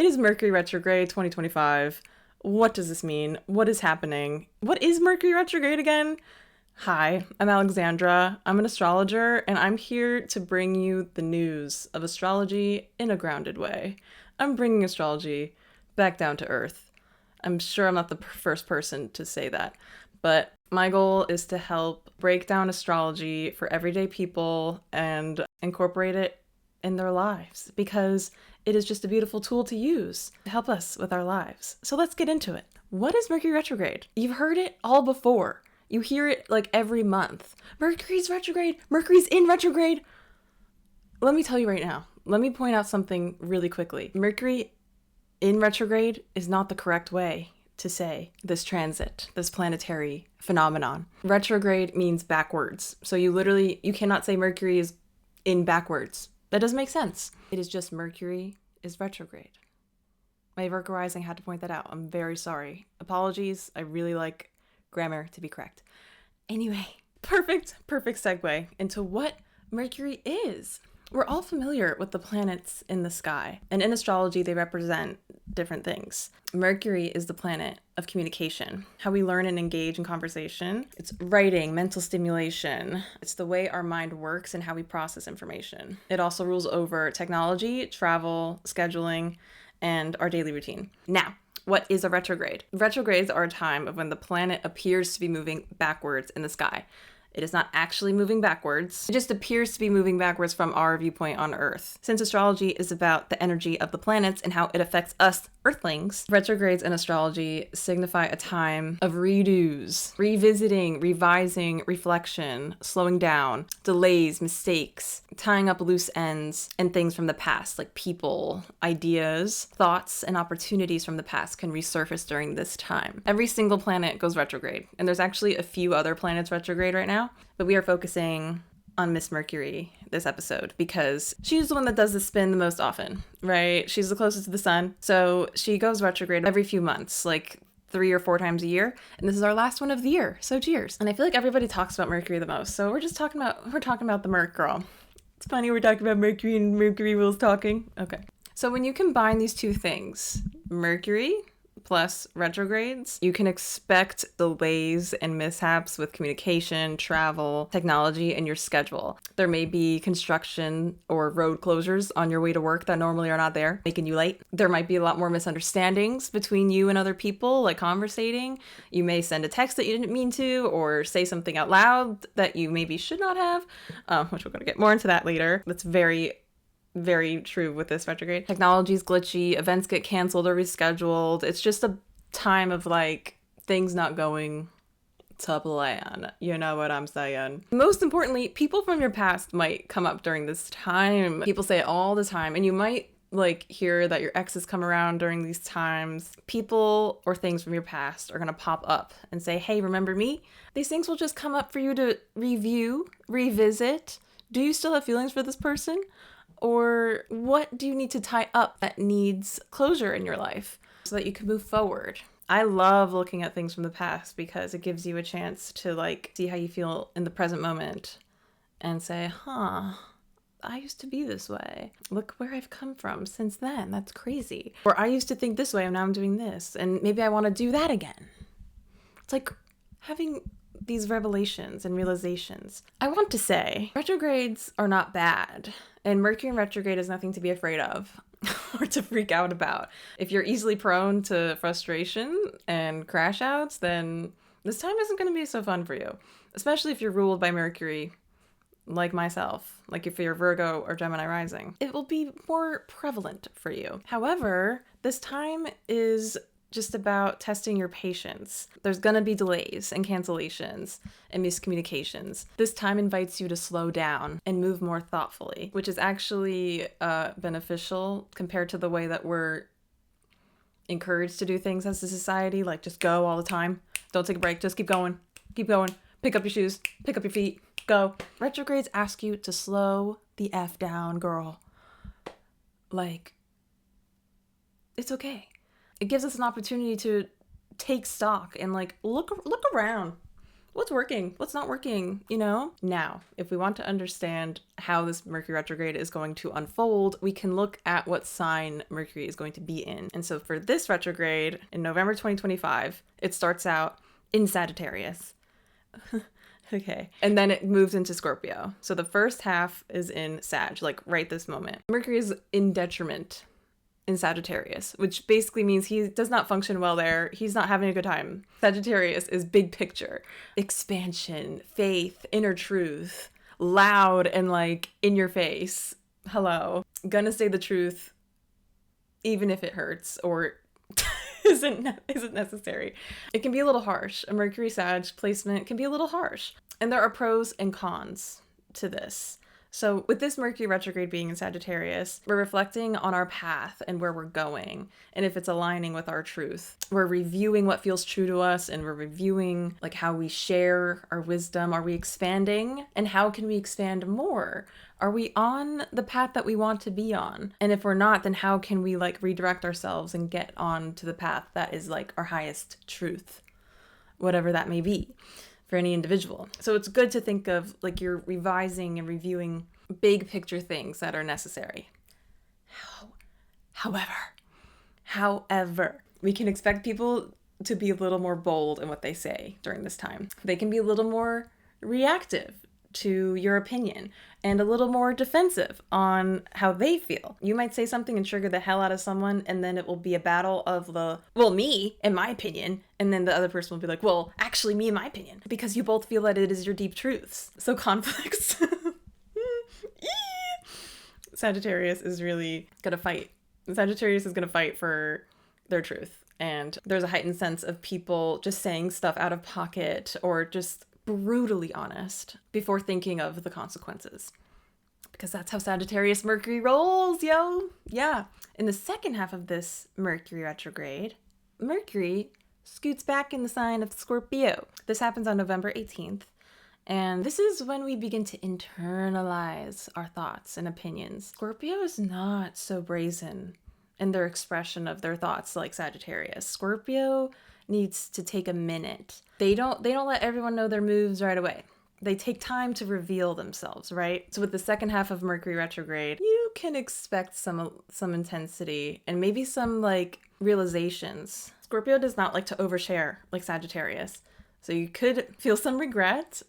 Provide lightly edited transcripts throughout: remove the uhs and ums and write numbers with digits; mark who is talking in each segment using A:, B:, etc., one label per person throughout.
A: It is Mercury retrograde 2025. What does this mean? What is happening? What is Mercury retrograde again? Hi, I'm Alexandra. I'm an astrologer, and I'm here to bring you the news of astrology in a grounded way. I'm bringing astrology back down to earth. I'm sure I'm not the first person to say that, but my goal is to help break down astrology for everyday people and incorporate it in their lives, because it is just a beautiful tool to use to help us with our lives. So let's get into it. What is Mercury retrograde? You've heard it all before. You hear it like every month. Mercury's retrograde. Mercury's in retrograde. Let me tell you right now. Let me point out something really quickly. Mercury in retrograde is not the correct way to say this transit, this planetary phenomenon. Retrograde means backwards. So you cannot say Mercury is in backwards. That doesn't make sense. It is just Mercury is retrograde. My Virgo rising had to point that out. I'm very sorry. Apologies. I really like grammar to be correct. Anyway, perfect segue into what Mercury is. We're all familiar with the planets in the sky, and in astrology, they represent different things. Mercury is the planet of communication, how we learn and engage in conversation. It's writing, mental stimulation. It's the way our mind works and how we process information. It also rules over technology, travel, scheduling, and our daily routine. Now, what is a retrograde? Retrogrades are a time of when the planet appears to be moving backwards in the sky. It is not actually moving backwards. It just appears to be moving backwards from our viewpoint on Earth. Since astrology is about the energy of the planets and how it affects us Earthlings, retrogrades in astrology signify a time of redos, revisiting, revising, reflection, slowing down, delays, mistakes, tying up loose ends, and things from the past, like people, ideas, thoughts, and opportunities from the past can resurface during this time. Every single planet goes retrograde, and there's actually a few other planets retrograde right now, but we are focusing on Miss Mercury this episode because she's the one that does the spin the most often, right? She's the closest to the sun, so she goes retrograde every few months, like 3 or 4 times a year, and this is our last one of the year, so cheers. And I feel like everybody talks about Mercury the most, so we're talking about the Merc girl. It's funny we're talking about Mercury and Mercury rules talking. Okay. So when you combine these two things, Mercury plus retrogrades, you can expect delays and mishaps with communication, travel, technology, and your schedule. There may be construction or road closures on your way to work that normally are not there, making you late. There might be a lot more misunderstandings between you and other people, like conversating. You may send a text that you didn't mean to, or say something out loud that you maybe should not have, which we're going to get more into that later. That's very true with this retrograde. Technology's glitchy, events get canceled or rescheduled. It's just a time of like things not going to plan. You know what I'm saying? Most importantly, people from your past might come up during this time. People say it all the time, and you might like hear that your exes come around during these times. People or things from your past are gonna pop up and say, hey, remember me? These things will just come up for you to review, revisit. Do you still have feelings for this person? Or what do you need to tie up that needs closure in your life so that you can move forward? I love looking at things from the past because it gives you a chance to like see how you feel in the present moment and say, I used to be this way. Look where I've come from since then. That's crazy. Or I used to think this way and now I'm doing this. And maybe I want to do that again. It's like having these revelations and realizations. I want to say retrogrades are not bad, and Mercury in retrograde is nothing to be afraid of or to freak out about. If you're easily prone to frustration and crash outs, then this time isn't going to be so fun for you, especially if you're ruled by Mercury like myself, like if you're Virgo or Gemini rising. It will be more prevalent for you. However, this time is just about testing your patience. There's gonna be delays and cancellations and miscommunications. This time invites you to slow down and move more thoughtfully, which is actually beneficial compared to the way that we're encouraged to do things as a society, like just go all the time. Don't take a break, just keep going, pick up your shoes, pick up your feet, go. Retrogrades ask you to slow the F down, girl. Like, it's okay. It gives us an opportunity to take stock and like look around. what's working, what's not working, you know? Now, if we want to understand how this Mercury retrograde is going to unfold, we can look at what sign Mercury is going to be in. And so for this retrograde in November 2025, it starts out in Sagittarius. Okay. And then it moves into Scorpio. So the first half is in Sag, like right this moment. Mercury is in detriment in Sagittarius, which basically means he does not function well there. He's not having a good time. Sagittarius is big picture, expansion, faith, inner truth, loud and like in your face. Hello. Gonna say the truth, even if it hurts or isn't necessary. It can be a little harsh. A Mercury Sag placement can be a little harsh. And there are pros and cons to this. So with this Mercury retrograde being in Sagittarius, we're reflecting on our path and where we're going and if it's aligning with our truth. We're reviewing what feels true to us and we're reviewing like how we share our wisdom. Are we expanding? And how can we expand more? Are we on the path that we want to be on? And if we're not, then how can we like redirect ourselves and get on to the path that is like our highest truth, whatever that may be for any individual. So it's good to think of like you're revising and reviewing big picture things that are necessary. However, we can expect people to be a little more bold in what they say during this time. They can be a little more reactive to your opinion and a little more defensive on how they feel. You might say something and trigger the hell out of someone, and then it will be a battle of me, in my opinion, and then the other person will be like, well, actually, me, in my opinion, because you both feel that it is your deep truths. So conflicts. Sagittarius is really gonna fight. Sagittarius is gonna fight for their truth. And there's a heightened sense of people just saying stuff out of pocket or just brutally honest before thinking of the consequences, because that's how Sagittarius Mercury rolls, yo. Yeah. In the second half of this Mercury retrograde, Mercury scoots back in the sign of Scorpio. This happens on November 18th, and this is when we begin to internalize our thoughts and opinions. Scorpio is not so brazen in their expression of their thoughts like Sagittarius. Scorpio needs to take a minute. They don't let everyone know their moves right away. They take time to reveal themselves, right? So with the second half of Mercury retrograde, you can expect some intensity and maybe some like realizations. Scorpio does not like to overshare like Sagittarius. So you could feel some regret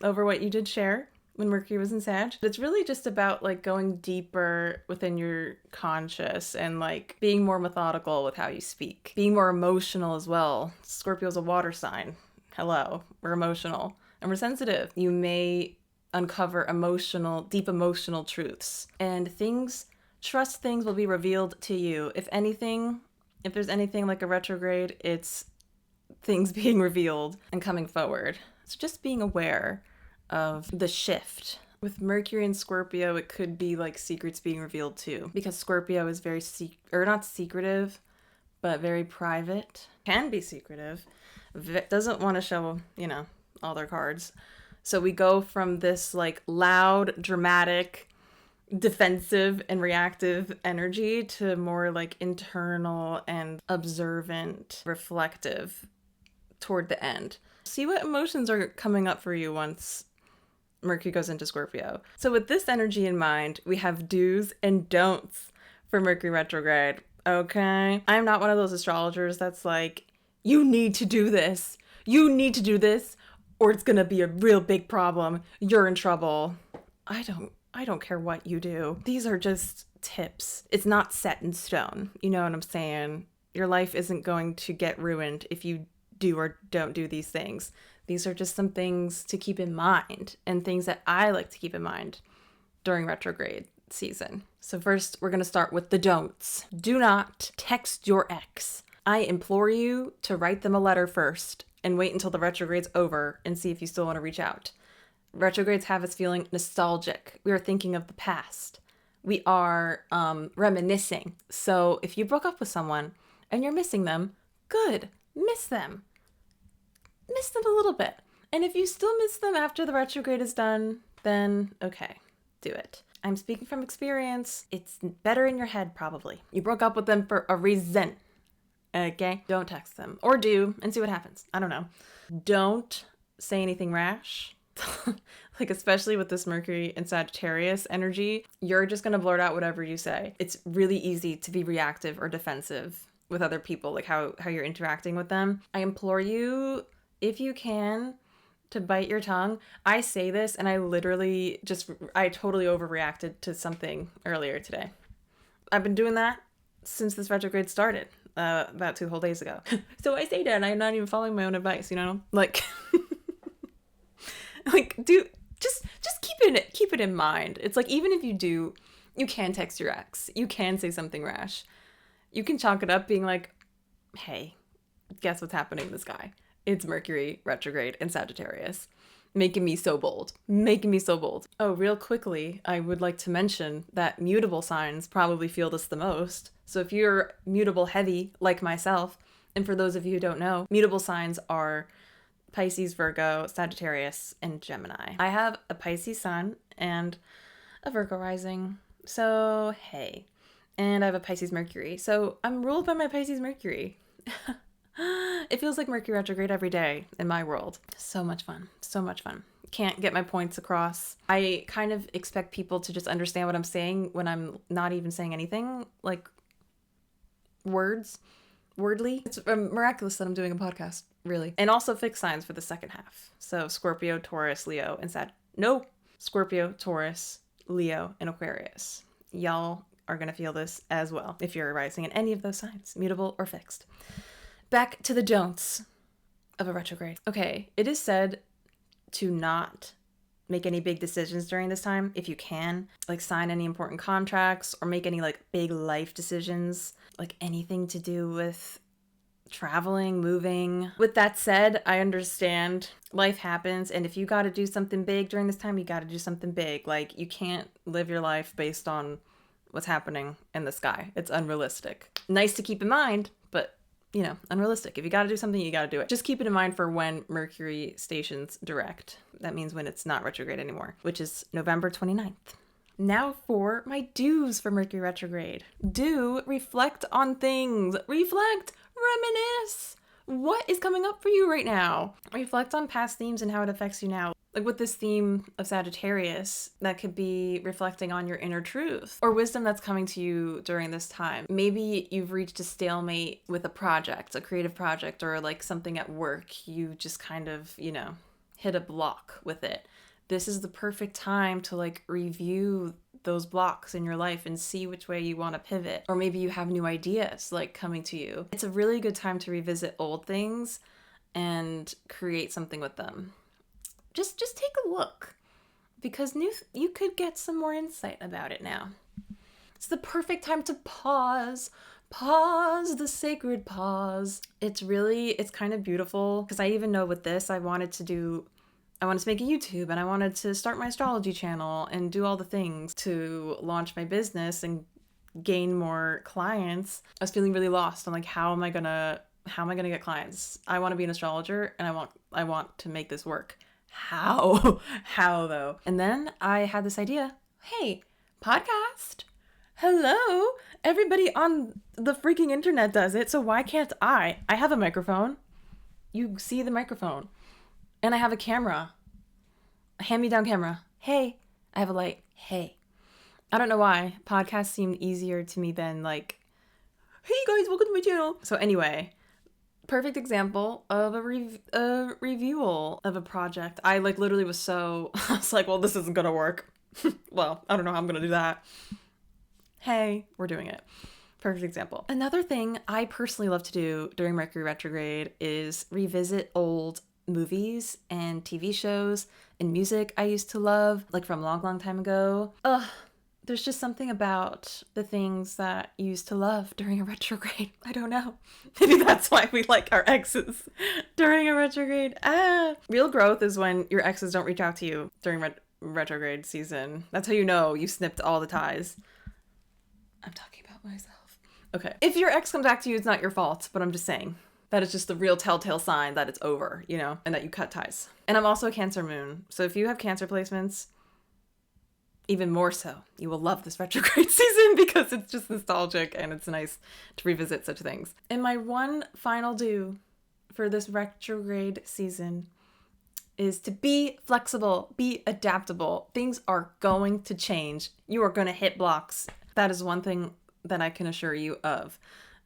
A: over what you did share when Mercury was in Sag. It's really just about like going deeper within your conscious and like being more methodical with how you speak. Being more emotional as well. Scorpio's a water sign. Hello, we're emotional and we're sensitive. You may uncover deep emotional truths and trust things will be revealed to you. If there's anything like a retrograde, it's things being revealed and coming forward. It's just being aware of the shift. With Mercury and Scorpio, it could be like secrets being revealed too, because Scorpio is very not secretive, but very private. Can be secretive. Doesn't want to show, all their cards. So we go from this like loud, dramatic, defensive and reactive energy to more like internal and observant, reflective toward the end. See what emotions are coming up for you once Mercury goes into Scorpio. So with this energy in mind, we have do's and don'ts for Mercury retrograde. Okay? I'm not one of those astrologers that's like, you need to do this. You need to do this, or it's gonna be a real big problem. You're in trouble. I don't care what you do. These are just tips. It's not set in stone. You know what I'm saying? Your life isn't going to get ruined if you do or don't do these things. These are just some things to keep in mind and things that I like to keep in mind during retrograde season. So first, we're going to start with the don'ts. Do not text your ex. I implore you to write them a letter first and wait until the retrograde's over and see if you still want to reach out. Retrogrades have us feeling nostalgic. We are thinking of the past. We are reminiscing. So if you broke up with someone and you're missing them, good. Miss them. Miss them a little bit. And if you still miss them after the retrograde is done, then okay, do it. I'm speaking from experience. It's better in your head, probably. You broke up with them for a reason. Okay? Don't text them. Or do, and see what happens. I don't know. Don't say anything rash. Like, especially with this Mercury and Sagittarius energy, you're just going to blurt out whatever you say. It's really easy to be reactive or defensive with other people, like how you're interacting with them. I implore you, if you can, to bite your tongue. I say this and I totally overreacted to something earlier today. I've been doing that since this retrograde started, about 2 whole days ago. So I say that and I'm not even following my own advice, you know? Like, just keep it in mind. It's like, even if you do, you can text your ex. You can say something rash. You can chalk it up being like, hey, guess what's happening to this guy? It's Mercury retrograde in Sagittarius. Making me so bold. Oh, real quickly, I would like to mention that mutable signs probably feel this the most. So if you're mutable heavy, like myself, and for those of you who don't know, mutable signs are Pisces, Virgo, Sagittarius, and Gemini. I have a Pisces sun and a Virgo rising. So, hey. And I have a Pisces Mercury. So I'm ruled by my Pisces Mercury. It feels like Mercury retrograde every day in my world. So much fun. Can't get my points across. I kind of expect people to just understand what I'm saying when I'm not even saying anything, like wordly. It's miraculous that I'm doing a podcast, really. And also fixed signs for the second half. So Scorpio, Taurus, Leo, and Scorpio, Taurus, Leo, and Aquarius. Y'all are going to feel this as well if you're rising in any of those signs, mutable or fixed. Back to the don'ts of a retrograde. Okay, it is said to not make any big decisions during this time if you can, like sign any important contracts or make any like big life decisions, like anything to do with traveling, moving. With that said, I understand life happens, and if you got to do something big during this time, you got to do something big. Like, you can't live your life based on what's happening in the sky. It's unrealistic. Nice to keep in mind, but you know, unrealistic. If you got to do something, you got to do it. Just keep it in mind for when Mercury stations direct. That means when it's not retrograde anymore, which is November 29th. Now for my do's for Mercury retrograde. Do reflect on things. Reflect, reminisce. What is coming up for you right now? Reflect on past themes and how it affects you now. Like with this theme of Sagittarius, that could be reflecting on your inner truth or wisdom that's coming to you during this time. Maybe you've reached a stalemate with a project, a creative project, or like something at work. You just kind of, you know, hit a block with it. This is the perfect time to like review those blocks in your life and see which way you want to pivot. Or maybe you have new ideas like coming to you. It's a really good time to revisit old things and create something with them. Just take a look, because you could get some more insight about it now. It's the perfect time to pause, the sacred pause. It's kind of beautiful, because I even know with this, I wanted to make a YouTube, and I wanted to start my astrology channel and do all the things to launch my business and gain more clients. I was feeling really lost. I'm like, how am I gonna get clients? I want to be an astrologer, and I want to make this work. How though? And then I had this idea. Hey, podcast. Hello. Everybody on the freaking internet does it. So why can't I? I have a microphone. You see the microphone. And I have a camera. A hand-me-down camera. Hey, I have a light. Hey. I don't know why. Podcasts seemed easier to me than like, hey guys, welcome to my channel. So anyway, perfect example of a review of a project. I like literally was like, well, this isn't gonna work. Well, I don't know how I'm gonna do that. Hey, we're doing it. Perfect example. Another thing I personally love to do during Mercury retrograde is revisit old movies and TV shows and music I used to love, like from a long, long time ago. There's just something about the things that you used to love during a retrograde. I don't know. Maybe that's why we like our exes during a retrograde. Real growth is when your exes don't reach out to you during retrograde season. That's how you know you snipped all the ties. I'm talking about myself. Okay. If your ex comes back to you, it's not your fault, but I'm just saying. That is just the real telltale sign that it's over, you know, and that you cut ties. And I'm also a Cancer moon. So if you have Cancer placements, even more so, you will love this retrograde season because it's just nostalgic and it's nice to revisit such things. And my one final do for this retrograde season is to be flexible, be adaptable. Things are going to change. You are going to hit blocks. That is one thing that I can assure you of.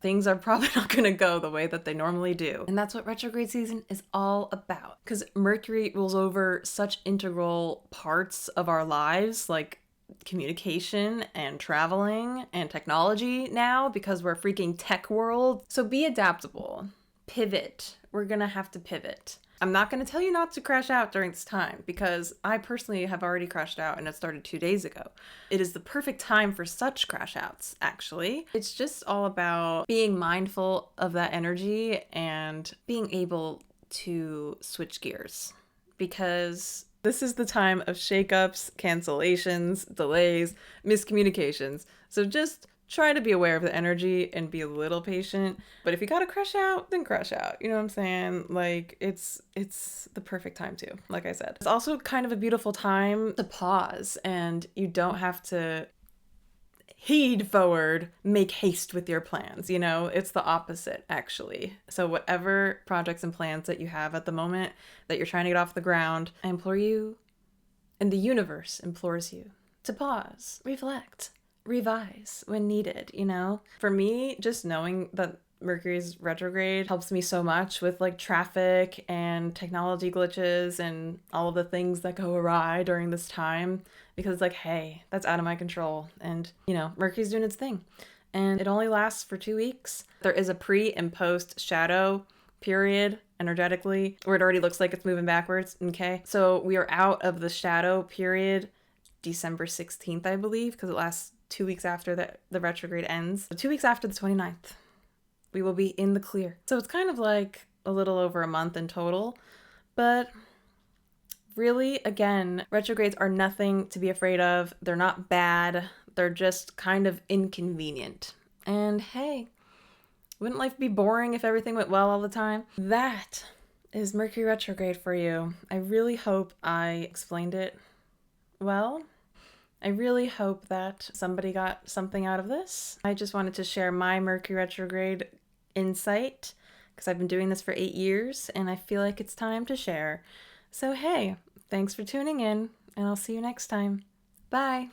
A: Things are probably not going to go the way that they normally do. And that's what retrograde season is all about. Because Mercury rules over such integral parts of our lives, like communication and traveling and technology now, because we're a freaking tech world. So be adaptable. Pivot. We're going to have to pivot. I'm not going to tell you not to crash out during this time because I personally have already crashed out and it started 2 days ago. It is the perfect time for such crash outs, actually. It's just all about being mindful of that energy and being able to switch gears because this is the time of shakeups, cancellations, delays, miscommunications. So just try to be aware of the energy and be a little patient. But if you gotta crash out, then crash out. You know what I'm saying? Like, it's the perfect time to, like I said. It's also kind of a beautiful time to pause, and you don't have to heed forward, make haste with your plans, you know? It's the opposite, actually. So whatever projects and plans that you have at the moment that you're trying to get off the ground, I implore you, and the universe implores you, to pause, reflect, revise when needed, you know? For me, just knowing that Mercury's retrograde helps me so much with like traffic and technology glitches and all of the things that go awry during this time because like, hey, that's out of my control. And, you know, Mercury's doing its thing and it only lasts for 2 weeks. There is a pre and post shadow period energetically where it already looks like it's moving backwards. Okay. So we are out of the shadow period December 16th, I believe, because it lasts 2 weeks after the retrograde ends. So 2 weeks after the 29th, we will be in the clear. So it's kind of like a little over a month in total, but really, again, retrogrades are nothing to be afraid of. They're not bad. They're just kind of inconvenient. And hey, wouldn't life be boring if everything went well all the time? That is Mercury retrograde for you. I really hope I explained it well. I really hope that somebody got something out of this. I just wanted to share my Mercury retrograde insight because I've been doing this for 8 years and I feel like it's time to share. So hey, thanks for tuning in and I'll see you next time. Bye.